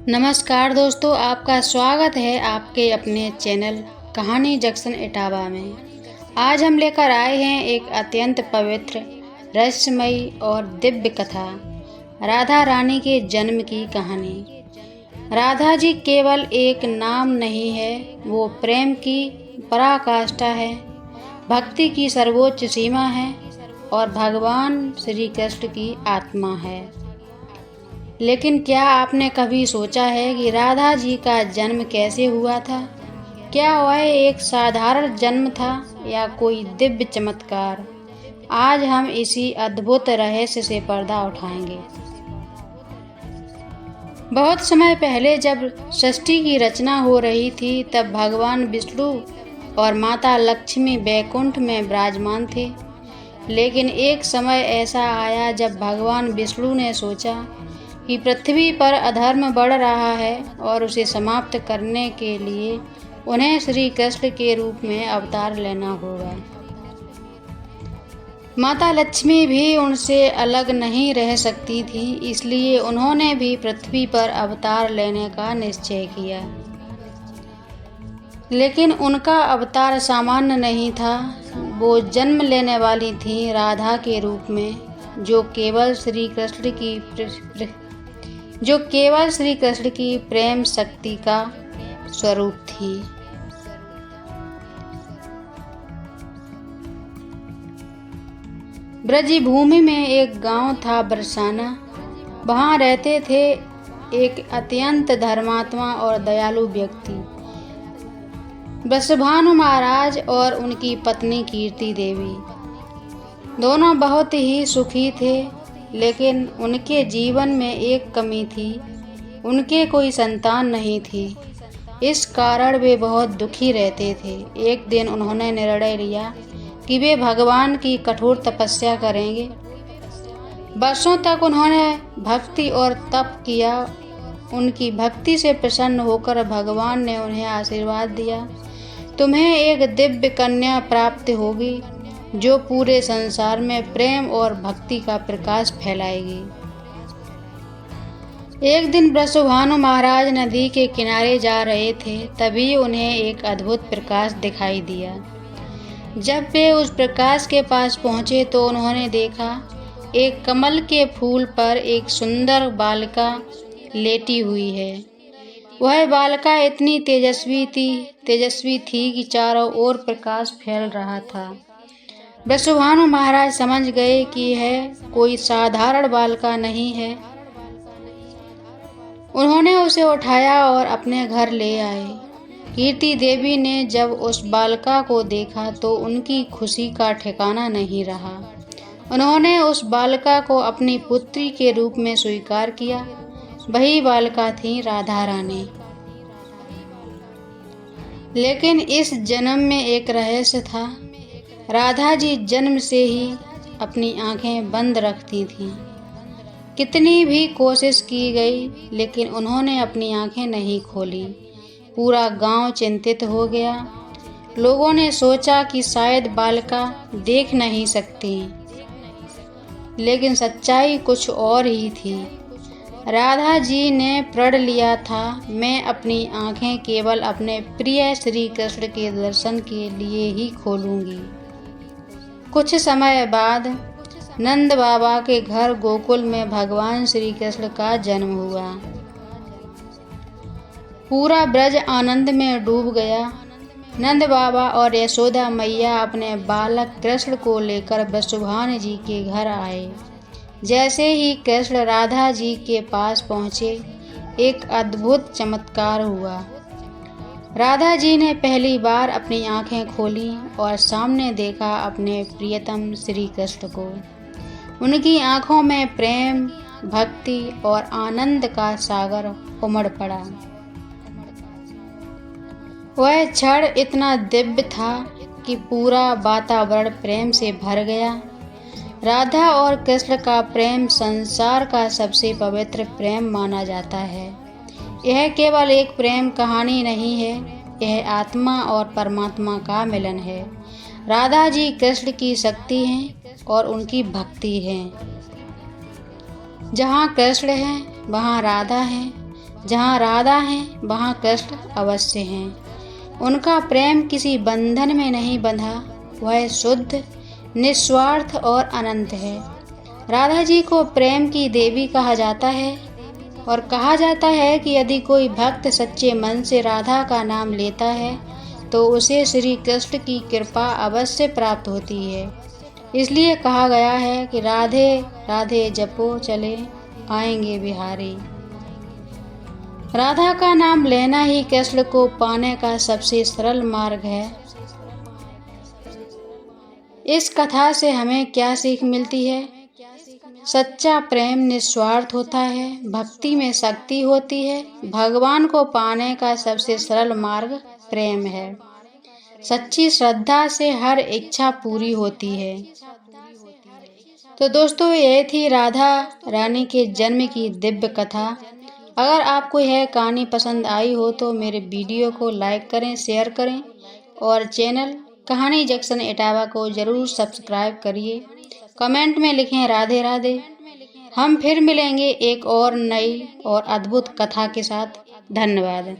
नमस्कार दोस्तों, आपका स्वागत है आपके अपने चैनल कहानी जंक्शन इटावा में। आज हम लेकर आए हैं एक अत्यंत पवित्र, रहस्यमयी और दिव्य कथा, राधा रानी के जन्म की कहानी। राधा जी केवल एक नाम नहीं है, वो प्रेम की पराकाष्ठा है, भक्ति की सर्वोच्च सीमा है और भगवान श्री कृष्ण की आत्मा है। लेकिन क्या आपने कभी सोचा है कि राधा जी का जन्म कैसे हुआ था? क्या वह एक साधारण जन्म था या कोई दिव्य चमत्कार? आज हम इसी अद्भुत रहस्य से पर्दा उठाएंगे। बहुत समय पहले जब सृष्टि की रचना हो रही थी, तब भगवान विष्णु और माता लक्ष्मी बैकुंठ में विराजमान थे। लेकिन एक समय ऐसा आया जब भगवान विष्णु ने सोचा कि पृथ्वी पर अधर्म बढ़ रहा है और उसे समाप्त करने के लिए उन्हें श्री कृष्ण के रूप में अवतार लेना होगा। माता लक्ष्मी भी उनसे अलग नहीं रह सकती थी, इसलिए उन्होंने भी पृथ्वी पर अवतार लेने का निश्चय किया। लेकिन उनका अवतार सामान्य नहीं था, वो जन्म लेने वाली थी राधा के रूप में, जो केवल श्री कृष्ण की प्रेम शक्ति का स्वरूप थी। ब्रज भूमि में एक गांव था बरसाना। वहां रहते थे एक अत्यंत धर्मात्मा और दयालु व्यक्ति, वृषभानु महाराज और उनकी पत्नी कीर्ति देवी। दोनों बहुत ही सुखी थे, लेकिन उनके जीवन में एक कमी थी, उनके कोई संतान नहीं थी। इस कारण वे बहुत दुखी रहते थे। एक दिन उन्होंने निर्णय लिया कि वे भगवान की कठोर तपस्या करेंगे। वर्षों तक उन्होंने भक्ति और तप किया। उनकी भक्ति से प्रसन्न होकर भगवान ने उन्हें आशीर्वाद दिया, तुम्हें एक दिव्य कन्या प्राप्त होगी जो पूरे संसार में प्रेम और भक्ति का प्रकाश फैलाएगी। एक दिन वृषभानु महाराज नदी के किनारे जा रहे थे, तभी उन्हें एक अद्भुत प्रकाश दिखाई दिया। जब वे उस प्रकाश के पास पहुंचे तो उन्होंने देखा एक कमल के फूल पर एक सुंदर बालिका लेटी हुई है। वह बालिका इतनी तेजस्वी थी कि चारों ओर प्रकाश फैल रहा था। वृषभानु महाराज समझ गए कि यह कोई साधारण बालिका नहीं है। उन्होंने उसे उठाया और अपने घर ले आए। कीर्ति देवी ने जब उस बालिका को देखा तो उनकी खुशी का ठिकाना नहीं रहा। उन्होंने उस बालिका को अपनी पुत्री के रूप में स्वीकार किया। वही बालिका थी राधा रानी। लेकिन इस जन्म में एक रहस्य था। राधा जी जन्म से ही अपनी आंखें बंद रखती थीं। कितनी भी कोशिश की गई, लेकिन उन्होंने अपनी आंखें नहीं खोली। पूरा गांव चिंतित हो गया। लोगों ने सोचा कि शायद बालिका देख नहीं सकती, लेकिन सच्चाई कुछ और ही थी। राधा जी ने प्रण लिया था, मैं अपनी आंखें केवल अपने प्रिय श्री कृष्ण के दर्शन के लिए ही खोलूंगी। कुछ समय बाद नंद बाबा के घर गोकुल में भगवान श्री कृष्ण का जन्म हुआ। पूरा ब्रज आनंद में डूब गया। नंद बाबा और यशोदा मैया अपने बालक कृष्ण को लेकर वृषभानु जी के घर आए। जैसे ही कृष्ण राधा जी के पास पहुँचे, एक अद्भुत चमत्कार हुआ। राधा जी ने पहली बार अपनी आंखें खोली और सामने देखा अपने प्रियतम श्री कृष्ण को। उनकी आंखों में प्रेम, भक्ति और आनंद का सागर उमड़ पड़ा। वह क्षण इतना दिव्य था कि पूरा वातावरण प्रेम से भर गया। राधा और कृष्ण का प्रेम संसार का सबसे पवित्र प्रेम माना जाता है। यह केवल एक प्रेम कहानी नहीं है, यह आत्मा और परमात्मा का मिलन है। राधा जी कृष्ण की शक्ति हैं और उनकी भक्ति है। जहाँ कृष्ण है वहाँ राधा है, जहाँ राधा हैं वहाँ कृष्ण अवश्य हैं। उनका प्रेम किसी बंधन में नहीं बंधा, वह शुद्ध, निस्वार्थ और अनंत है। राधा जी को प्रेम की देवी कहा जाता है और कहा जाता है कि यदि कोई भक्त सच्चे मन से राधा का नाम लेता है तो उसे श्री कृष्ण की कृपा अवश्य प्राप्त होती है। इसलिए कहा गया है कि राधे राधे जपो चले आएंगे बिहारी। राधा का नाम लेना ही कृष्ण को पाने का सबसे सरल मार्ग है। इस कथा से हमें क्या सीख मिलती है? सच्चा प्रेम निस्वार्थ होता है, भक्ति में शक्ति होती है, भगवान को पाने का सबसे सरल मार्ग प्रेम है। सच्ची श्रद्धा से हर इच्छा पूरी होती है। तो दोस्तों, ये थी राधा रानी के जन्म की दिव्य कथा। अगर आपको यह कहानी पसंद आई हो तो मेरे वीडियो को लाइक करें, शेयर करें और चैनल कहानी जंक्शन इटावा को ज़रूर सब्सक्राइब करिए। कमेंट में लिखें राधे राधे। हम फिर मिलेंगे एक और नई और अद्भुत कथा के साथ। धन्यवाद।